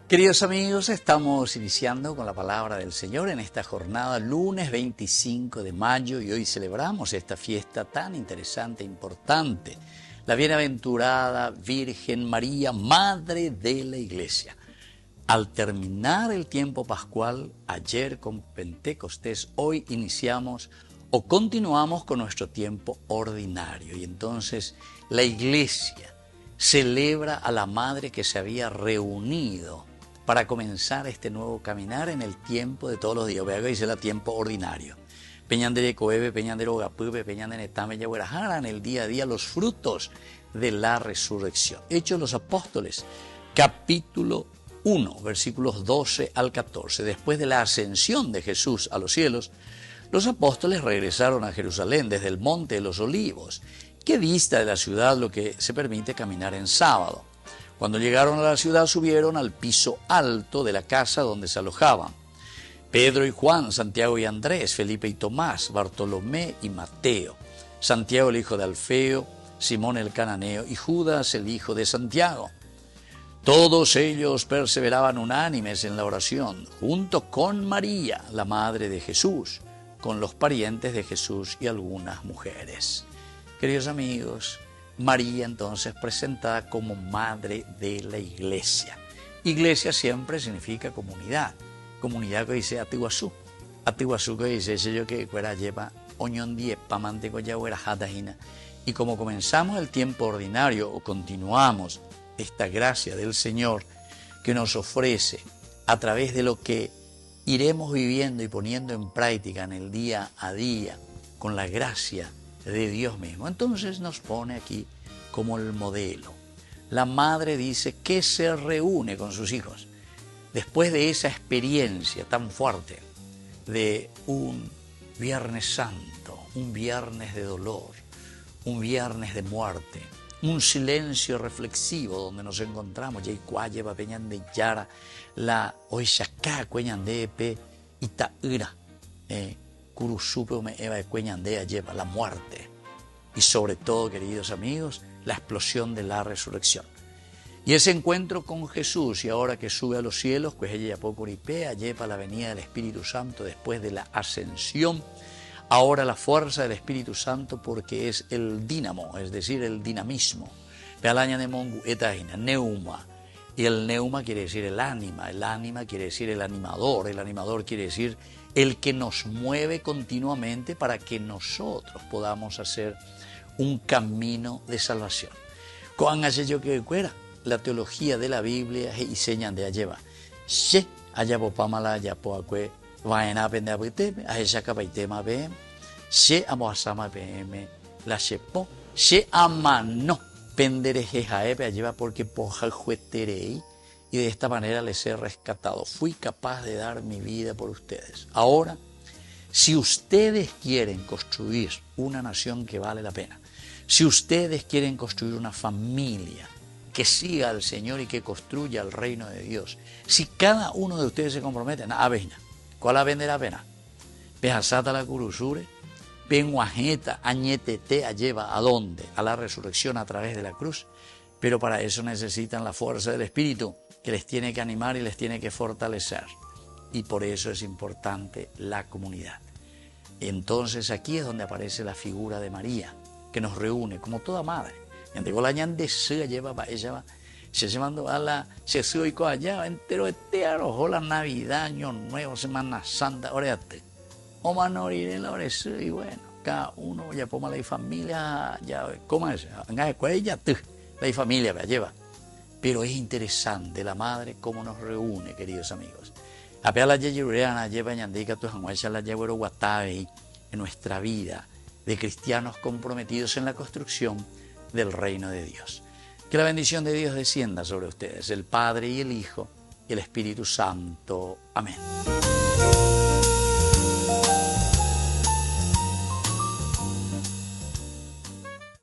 Queridos amigos, estamos iniciando con la palabra del Señor en esta jornada, lunes 25 de mayo, y hoy celebramos esta fiesta tan interesante e importante, la bienaventurada Virgen María, Madre de la Iglesia. Al terminar el tiempo pascual, ayer con Pentecostés, hoy iniciamos o continuamos con nuestro tiempo ordinario, y entonces la Iglesia celebra a la Madre que se había reunido para comenzar este nuevo caminar en el tiempo de todos los días. Vea que dice el tiempo ordinario. Peñandere coebe, peñandere ogapupe, peñandere netame yaguerajara, en el día a día los frutos de la resurrección. Hechos de los Apóstoles, capítulo 1, versículos 12 al 14. Después de la ascensión de Jesús a los cielos, los apóstoles regresaron a Jerusalén desde el Monte de los Olivos, que dista de la ciudad lo que se permite caminar en sábado. Cuando llegaron a la ciudad, subieron al piso alto de la casa donde se alojaban Pedro y Juan, Santiago y Andrés, Felipe y Tomás, Bartolomé y Mateo, Santiago el hijo de Alfeo, Simón el cananeo y Judas el hijo de Santiago. Todos ellos perseveraban unánimes en la oración, junto con María, la madre de Jesús, con los parientes de Jesús y algunas mujeres. Queridos amigos, María entonces presentada como Madre de la Iglesia. Iglesia siempre significa comunidad. Comunidad que dice Atiguazú. Atiguazú que dice yo que fuera lleva oñón die pamanteco ya fuera jatajina. Y como comenzamos el tiempo ordinario o continuamos esta gracia del Señor que nos ofrece a través de lo que iremos viviendo y poniendo en práctica en el día a día con la gracia de Dios mismo. Entonces nos pone aquí como el modelo. La madre dice que se reúne con sus hijos después de esa experiencia tan fuerte de un Viernes Santo, un viernes de dolor, un viernes de muerte, un silencio reflexivo donde nos encontramos. Yaicuaye va peñande yara la oishacá cueñandepe itaira curusupe me eva cueñandea lleva la muerte. Y sobre todo, queridos amigos, la explosión de la resurrección. Y ese encuentro con Jesús, y ahora que sube a los cielos, pues ella ya poco ripea, lleva la venida del Espíritu Santo después de la ascensión. Ahora la fuerza del Espíritu Santo porque es el dínamo, es decir, el dinamismo. Pealaña de mongu etagina, neuma. Y el neuma quiere decir el ánima quiere decir el animador quiere decir el que nos mueve continuamente para que nosotros podamos hacer un camino de salvación. Coan hace yo que fuera la teología de la Biblia y señan de alleva. She ayapopamala yapoacue vaena pende apiteme, ahecha paitema bm, she amoasama bm, la shepo, she amano penderejejaepe alleva porque poja jueterei, y de esta manera les he rescatado. Fui capaz de dar mi vida por ustedes. Ahora, si ustedes quieren construir una nación que vale la pena, si ustedes quieren construir una familia que siga al Señor y que construya el reino de Dios, si cada uno de ustedes se compromete, avena, ¿cuál vender la pena? Pejasata la curusure, penguajeta, añetete, lleva ¿a dónde? A la resurrección a través de la cruz. Pero para eso necesitan la fuerza del Espíritu, que les tiene que animar y les tiene que fortalecer. Y por eso es importante la comunidad. Entonces aquí es donde aparece la figura de María, que nos reúne como toda madre. Se llevando a la se y allá entero arrojó la Navidad, Año Nuevo, Semana Santa, orate. O manorir la oración y bueno, cada uno ya poma la familia, ya cómo es, ya la familia la lleva. Pero es interesante la madre cómo nos reúne, queridos amigos. Apela la lleva ñandica tu janguacha la lleva guatabe en nuestra vida de cristianos comprometidos en la construcción del reino de Dios. Que la bendición de Dios descienda sobre ustedes, el Padre y el Hijo y el Espíritu Santo. Amén.